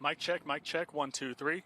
Mic check, 1, 2, 3.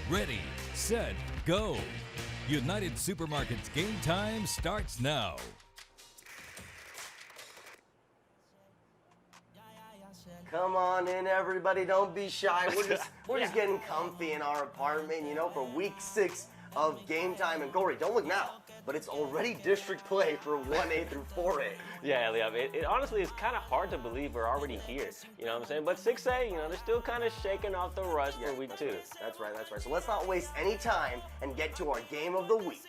Ready, set, go. United Supermarkets Game Time starts now. Come on in, everybody. Don't be shy. We're just getting comfy in our apartment, you know, for week 6 of Game Time. And Corey, don't look now, but it's already district play for 1A through 4A. Yeah, Eliab, it honestly is kind of hard to believe we're already here. You know what I'm saying? But 6A, you know, they're still kind of shaking off the rust for week 2. That's right. So let's not waste any time and get to our game of the week.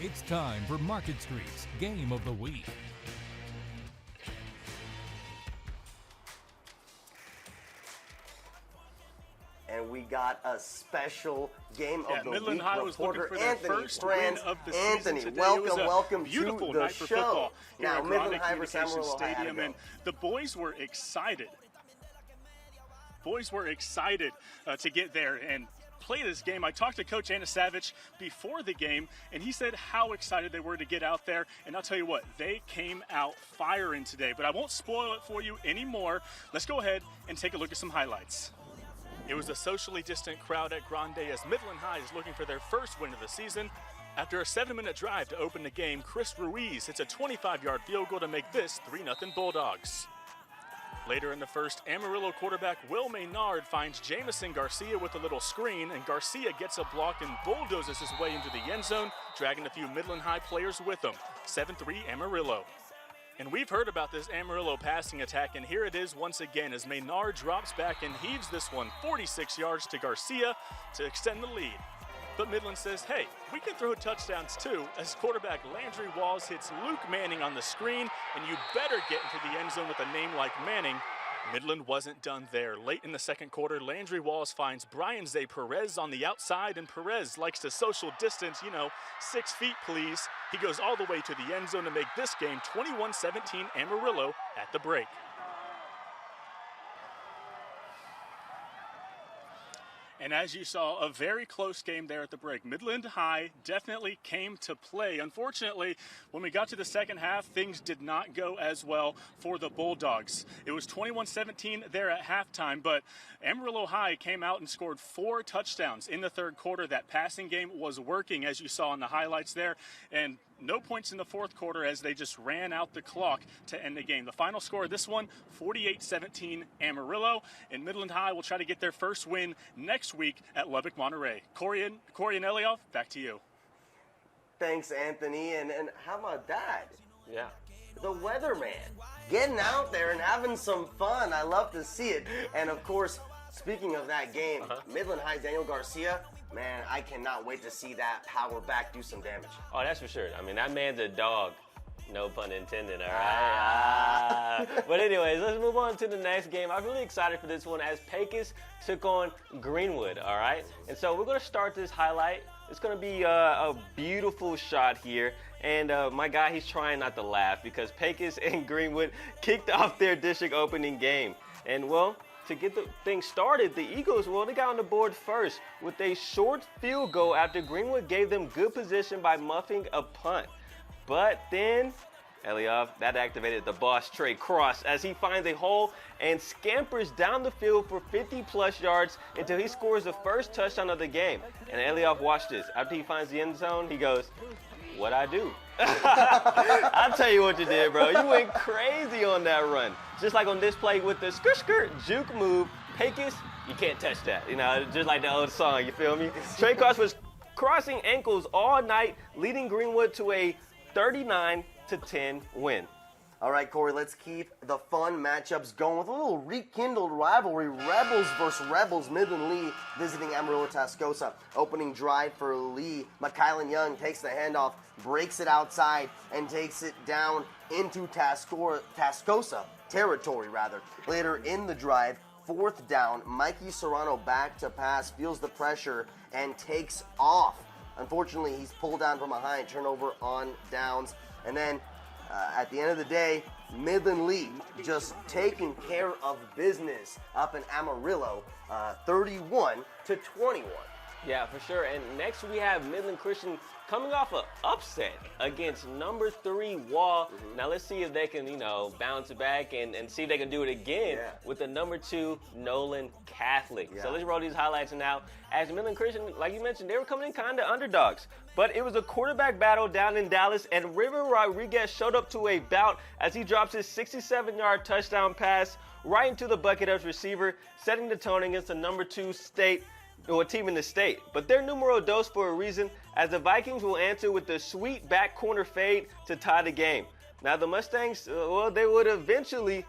It's time for Market Street's Game of the Week. And we got a special game of the Midland week. High was looking Reporter for their Anthony first Friend. win of the Anthony, season today. welcome Beautiful to the night for show. football here Now, at Midland Grande High versus Communications Amarillo. Stadium, and the boys were excited. To get there and play this game. I talked to Coach Anasavich before the game, and he said how excited they were to get out there. And I'll tell you what, they came out firing today. But I won't spoil it for you anymore. Let's go ahead and take a look at some highlights. It was a socially distant crowd at Grande as Midland High is looking for their first win of the season. After a 7-minute drive to open the game, Chris Ruiz hits a 25-yard field goal to make this 3-0 Bulldogs. Later in the first, Amarillo quarterback Will Maynard finds Jamison Garcia with a little screen, and Garcia gets a block and bulldozes his way into the end zone, dragging a few Midland High players with him. 7-3 Amarillo. And we've heard about this Amarillo passing attack, and here it is once again as Maynard drops back and heaves this one 46 yards to Garcia to extend the lead. But Midland says, hey, we can throw touchdowns too, as quarterback Landry Walls hits Luke Manning on the screen, and you better get into the end zone with a name like Manning. Midland wasn't done there. Late in the second quarter, Landry Walls finds Brian Zay Perez on the outside, and Perez likes to social distance, 6 feet please. He goes all the way to the end zone to make this game 21-17 Amarillo at the break. And as you saw, a very close game there at the break. Midland High definitely came to play. Unfortunately, when we got to the second half, things did not go as well for the Bulldogs. It was 21-17 there at halftime, but Amarillo High came out and scored 4 touchdowns in the third quarter. That passing game was working, as you saw in the highlights there, and no points in the fourth quarter as they just ran out the clock to end the game. The final score of this one, 48-17 Amarillo, and Midland High will try to get their first win next week at Lubbock, Monterey. Corey and Elioff, back to you. Thanks, Anthony. And how about that? Yeah. The weatherman getting out there and having some fun. I love to see it. And of course, speaking of that game, Midland High Daniel Garcia, man, I cannot wait to see that power back do some damage. Oh, that's for sure. I mean, that man's a dog. No pun intended, all right? But anyways, let's move on to the next game. I'm really excited for this one as PECOS took on Greenwood, all right? And so we're going to start this highlight. It's going to be a beautiful shot here. And my guy, he's trying not to laugh because PECOS and Greenwood kicked off their district opening game. And, well, to get the thing started, the Eagles, well, they got on the board first with a short field goal after Greenwood gave them good position by muffing a punt. But then, Elioff, that activated the boss Trey Cross as he finds a hole and scampers down the field for 50-plus yards until he scores the first touchdown of the game. And Elioff, watch this. After he finds the end zone, he goes, "What'd I do?" I'll tell you what you did, bro. You went crazy on that run. Just like on this play with the skirt juke move, PECOS, you can't touch that. You know, just like the old song, you feel me? Trey Cross was crossing ankles all night, leading Greenwood to a 39-10 win. All right, Corey, let's keep the fun matchups going with a little rekindled rivalry. Rebels versus Rebels. Midland Lee visiting Amarillo Tascosa. Opening drive for Lee. McKylan Young takes the handoff, breaks it outside, and takes it down into Tascosa territory, rather. Later in the drive, 4th down, Mikey Serrano back to pass, feels the pressure, and takes off. Unfortunately, he's pulled down from behind, turnover on downs. And then at the end of the day, Midland Lee just taking care of business up in Amarillo, 31-21. Yeah, for sure. And next we have Midland Christian coming off an upset against number 3 Wall. Now let's see if they can, you know, bounce it back and see if they can do it again with the number 2 Nolan Catholic. So let's roll these highlights now. As Midland Christian, like you mentioned, they were coming in kind of underdogs. But it was a quarterback battle down in Dallas, and River Rodriguez showed up to a bout as he drops his 67-yard touchdown pass right into the bucket of receiver, setting the tone against the number 2 team in the state. But they're numero dos for a reason, as the Vikings will answer with the sweet back corner fade to tie the game. Now the Mustangs, well, they would eventually,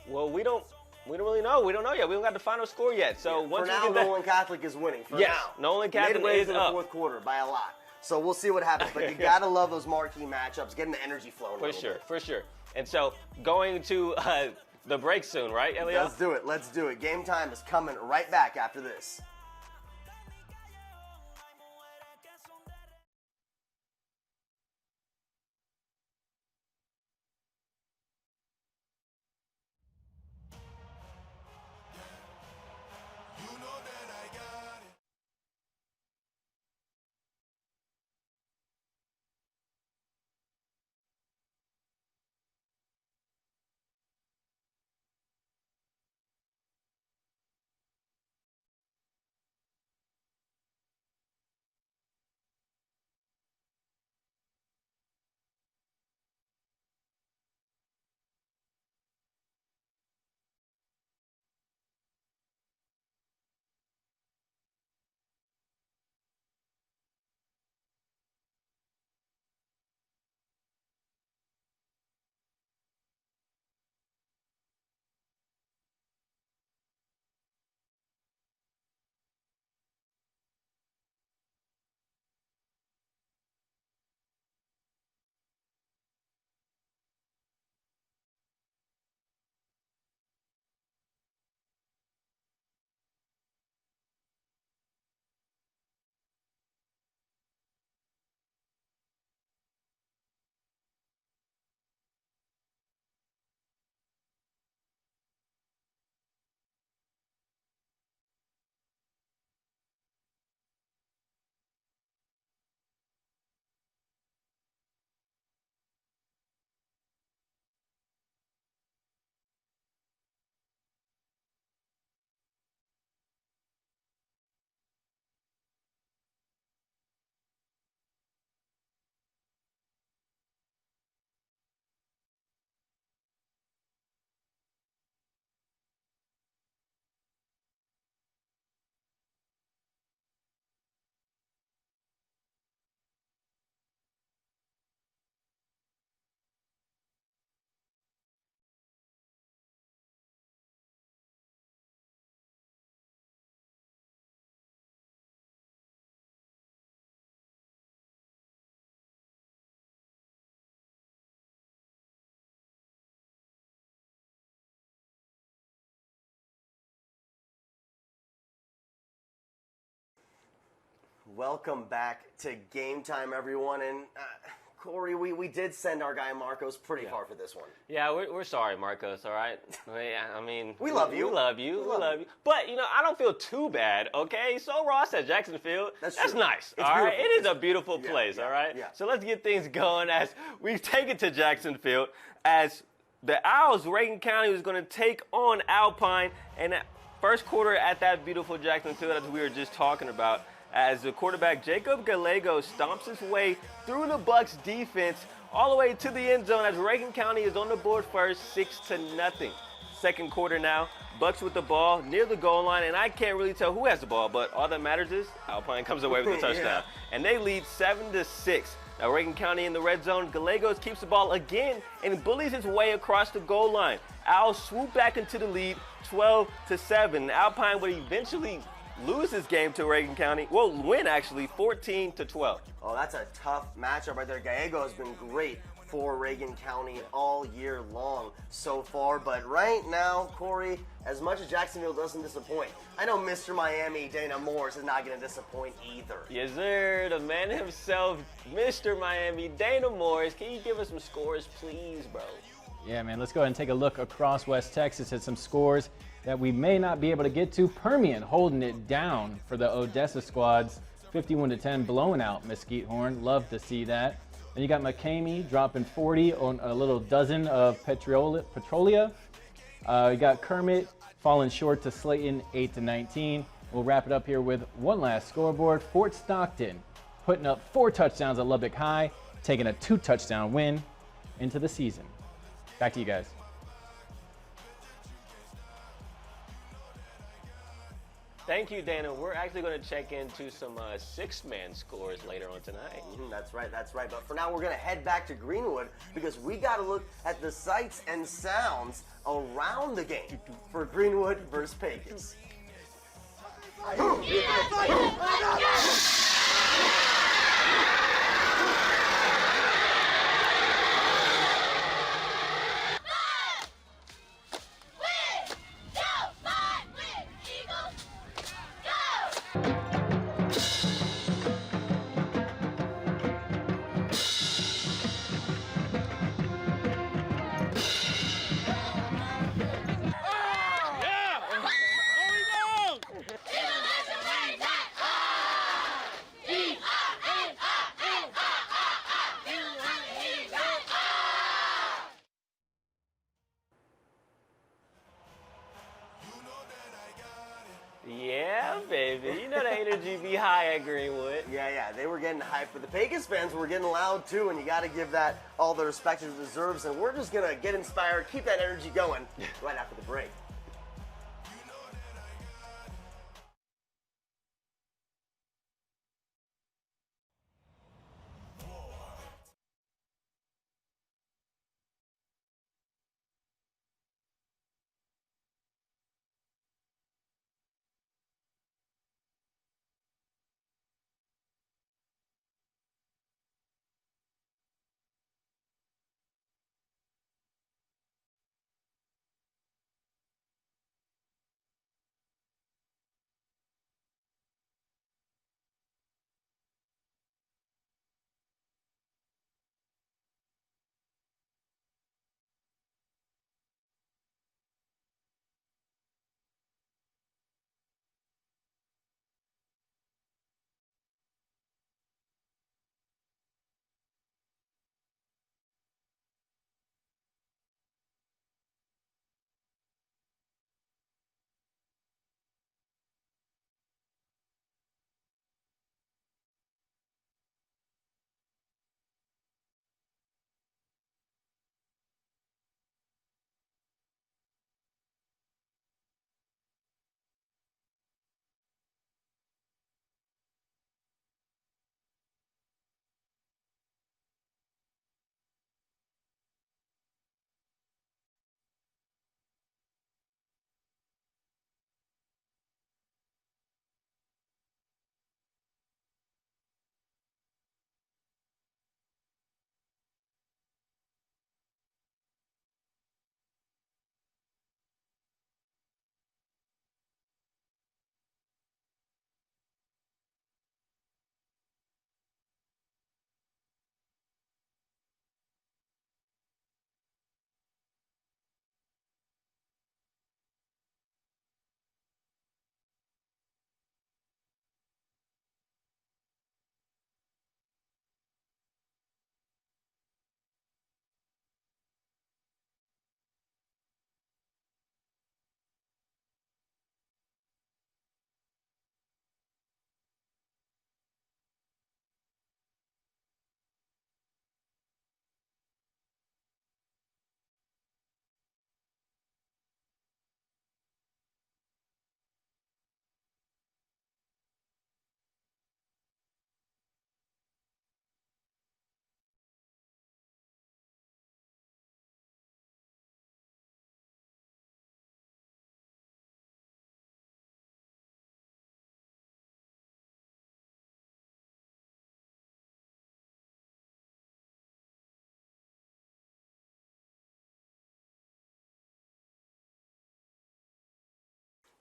well, we don't really know. We don't know yet. We don't got the final score yet. So once for now, Nolan Catholic is winning. For now. Nolan Catholic Midway is in the up. 4th quarter by a lot. So we'll see what happens. But you gotta love those marquee matchups, getting the energy flowing. For sure. And so going to the break soon, right, Elliot? Let's do it. Game time is coming right back after this. Welcome back to Game Time, everyone. And Corey, we did send our guy Marcos pretty far for this one. Yeah, we're sorry, Marcos, all right? I mean, we love you. We love you. We love you. But, you know, I don't feel too bad, okay? So Ross at Jacksonville. That's nice, all right? It is a beautiful place, all right? Yeah. So let's get things going as we take it to Jacksonville as the Owls, Reagan County, is going to take on Alpine. And first quarter at that beautiful Jacksonville, as we were just talking about, as the quarterback Jacob Gallego stomps his way through the Bucs defense all the way to the end zone as Reagan County is on the board first, 6-0. Second quarter now, Bucs with the ball near the goal line, and I can't really tell who has the ball, but all that matters is Alpine comes away with the touchdown. And they lead 7-6. Now Reagan County in the red zone, Gallegos keeps the ball again and bullies his way across the goal line. Owls swoop back into the lead, 12-7. Alpine would eventually lose this game to Reagan County. Well, win actually, 14-12. Oh, that's a tough matchup right there. Gallego has been great for Reagan County all year long so far. But right now, Corey, as much as Jacksonville doesn't disappoint, I know Mr. Miami, Dana Morris, is not going to disappoint either. Yes, sir. The man himself, Mr. Miami, Dana Morris. Can you give us some scores, please, bro? Yeah, man, let's go ahead and take a look across West Texas at some scores that we may not be able to get to. Permian holding it down for the Odessa squads, 51-10, blowing out Mesquite Horn. Love to see that. Then you got McCamey dropping 40 on a little dozen of Petrolia. You got Kermit falling short to Slayton, 8-19. We'll wrap it up here with one last scoreboard. Fort Stockton putting up 4 touchdowns at Lubbock High, taking a 2-touchdown win into the season. Back to you guys. Thank you, Dana. We're actually going to check into some six-man scores later on tonight. That's right. But for now, we're going to head back to Greenwood because we got to look at the sights and sounds around the game for Greenwood versus PECOS. Yeah, baby. You know the energy be high at Greenwood. Yeah. They were getting hyped, but the PECOS fans were getting loud too, and you got to give that all the respect it deserves. And we're just going to get inspired, keep that energy going right after the break.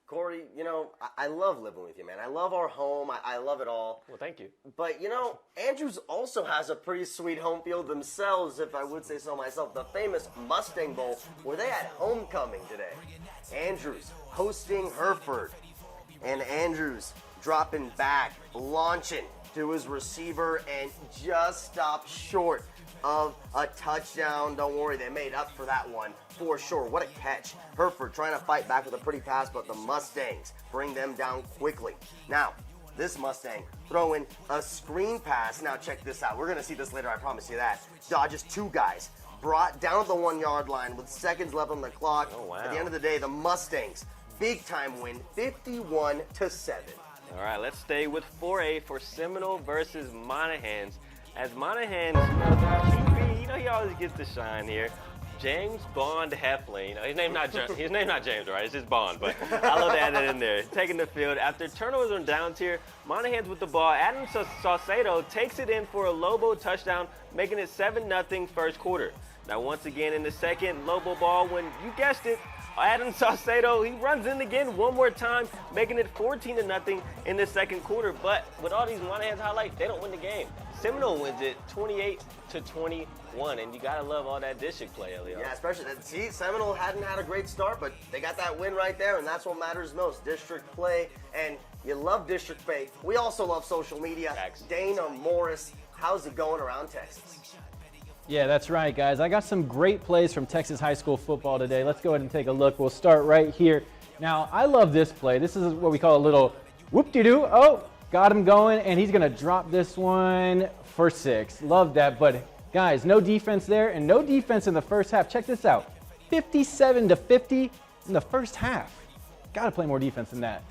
Corey, you know, I love living with you, man. I love our home. I love it all. Well, thank you. But, you know, Andrews also has a pretty sweet home field themselves, if I would say so myself. The famous Mustang Bowl, where they had homecoming today. Andrews hosting Hereford. And Andrews dropping back, launching to his receiver, and just stopped short of a touchdown. Don't worry, they made up for that one for sure. What a catch. Hereford trying to fight back with a pretty pass, but the Mustangs bring them down quickly. Now, this Mustang throwing a screen pass. Now check this out. We're going to see this later, I promise you that. Dodges two guys. Brought down at the 1 yard line with seconds left on the clock. Oh, wow. At the end of the day, the Mustangs, big time win, 51-7. All right, let's stay with 4A for Seminole versus Monahans. As Monahans, QB, you know, he always gets the shine here. James Bond Heflin. You know, his name not James, right? It's just Bond, but I love to add that in there. Taking the field. After turnovers on downs here, Monahans with the ball. Adam Saucedo takes it in for a Lobo touchdown, making it 7-0 first quarter. Now, once again, in the second, Lobo ball, when you guessed it, Adam Saucedo, he runs in again one more time, making it 14-0 in the second quarter. But with all these Monahans highlights, they don't win the game. Seminole wins it 28-21, and you gotta love all that district play, Elio. Yeah, especially, see, Seminole hadn't had a great start, but they got that win right there, and that's what matters most, district play. And you love district play. We also love social media. Thanks. Dana Morris, how's it going around Texas? Yeah, that's right, guys. I got some great plays from Texas high school football today. Let's go ahead and take a look. We'll start right here. Now, I love this play. This is what we call a little whoop-de-doo. Oh, got him going, and he's going to drop this one for 6. Love that. But, guys, no defense there, and no defense in the first half. Check this out. 57-50 in the first half. Got to play more defense than that.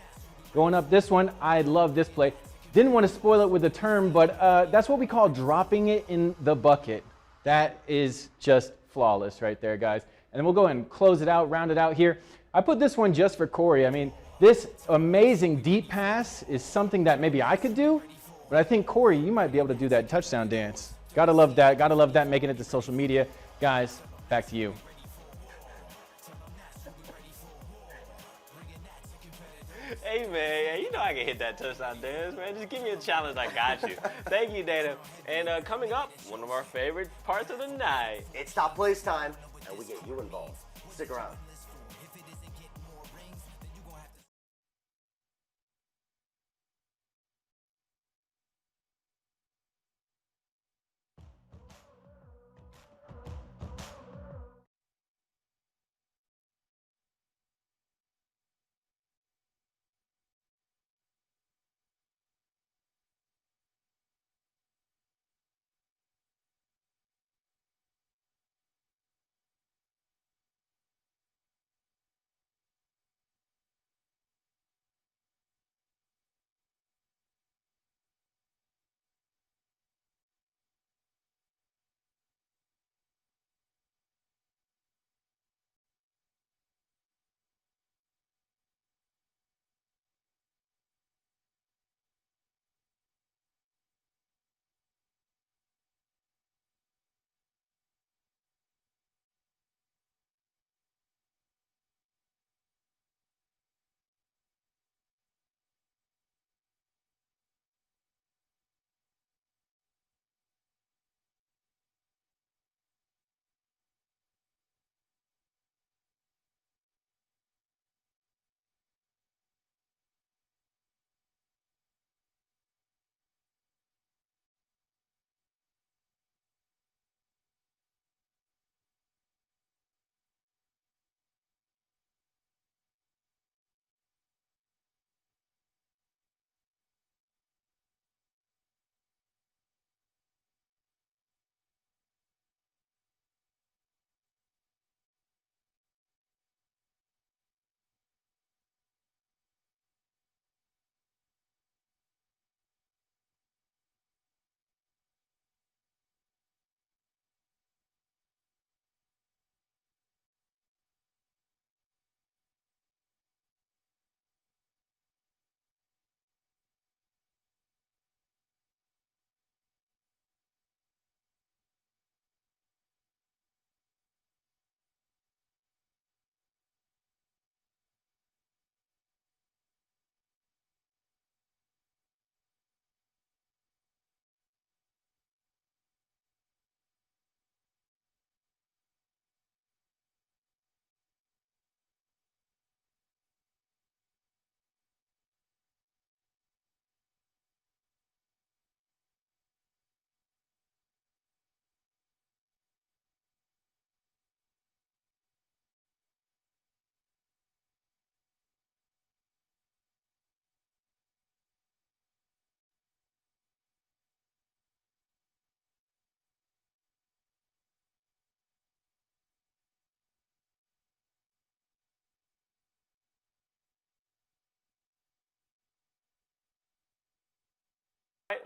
Going up this one, I love this play. Didn't want to spoil it with the term, but that's what we call dropping it in the bucket. That is just flawless right there, guys. And then we'll go ahead and close it out, round it out here. I put this one just for Corey. I mean, this amazing deep pass is something that maybe I could do, but I think, Corey, you might be able to do that touchdown dance. Gotta love that. Gotta love that, making it to social media. Guys, back to you. Hey, man, you know I can hit that touchdown dance, man. Just give me a challenge, I got you. Thank you, Dana. And coming up, one of our favorite parts of the night. It's top plays time, and we get you involved. Stick around.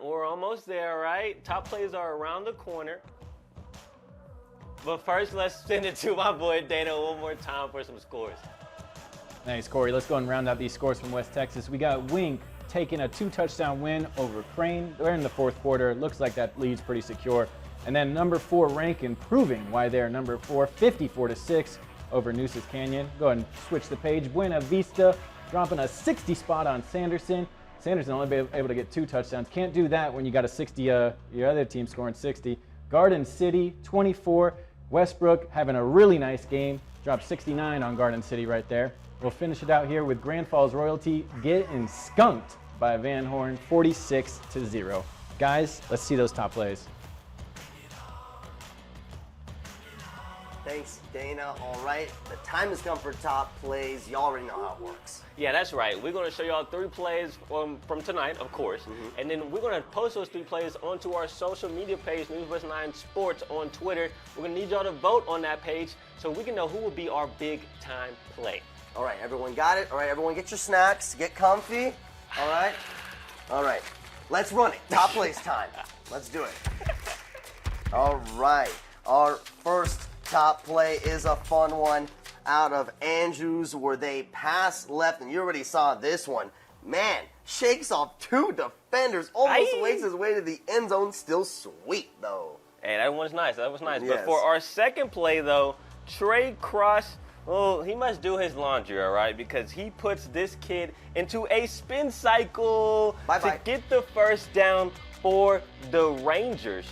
We're almost there, right? Top plays are around the corner. But first, let's send it to my boy Dana one more time for some scores. Nice, Corey. Let's go and round out these scores from West Texas. We got Wink taking a 2-touchdown win over Crane. They're in the fourth quarter. Looks like that lead's pretty secure. And then number 4, Rankin, proving why they're number 4, 54-6 over Noosa's Canyon. Go ahead and switch the page. Buena Vista dropping a 60 spot on Sanderson. Sanderson only be able to get 2 touchdowns. Can't do that when you got a 60, your other team scoring 60. Garden City, 24. Westbrook having a really nice game. Dropped 69 on Garden City right there. We'll finish it out here with Grand Falls Royalty getting skunked by Van Horn, 46-0. Guys, let's see those top plays. Thanks, Dana. All right, the time has come for top plays. You already know how it works. Yeah, that's right. We're going to show y'all 3 plays from tonight, of course. And then we're going to post those 3 plays onto our social media page, News West 9 Sports on Twitter. We're going to need y'all to vote on that page so we can know who will be our big time play. All right, everyone got it? All right, everyone get your snacks, get comfy. All right? All right, let's run it. Top plays time. Let's do it. All right, our first top play is a fun one out of Andrews where they pass left, and you already saw this one. Man, shakes off 2 defenders, almost makes his way to the end zone. Still sweet, though. Hey, that was nice. That was nice. Yes. But for our second play, though, Trey Cross, well, he must do his laundry, all right, because he puts this kid into a spin cycle to get the first down for the Rangers.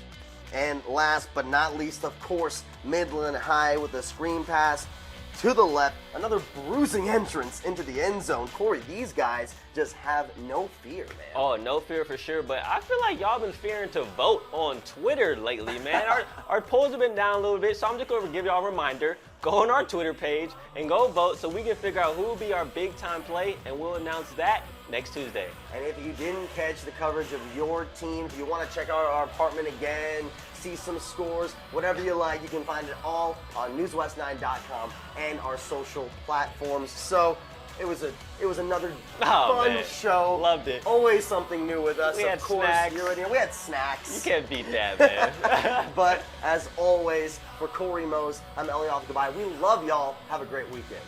And last but not least, of course, Midland High with a screen pass to the left. Another bruising entrance into the end zone. Corey, these guys just have no fear, man. Oh, no fear for sure. But I feel like y'all been fearing to vote on Twitter lately, man. Our polls have been down a little bit, so I'm just going to give y'all a reminder. Go on our Twitter page and go vote so we can figure out who will be our big time play, and we'll announce that next Tuesday. And if you didn't catch the coverage of your team, if you want to check out our apartment again, see some scores, whatever you like, you can find it all on newswest9.com and our social platforms. So it was another fun show. Loved it. Always something new with us. We had snacks. We had snacks. You can't beat that, man. But as always, for Corey Mose, I'm Elliot. Goodbye. We love y'all. Have a great weekend.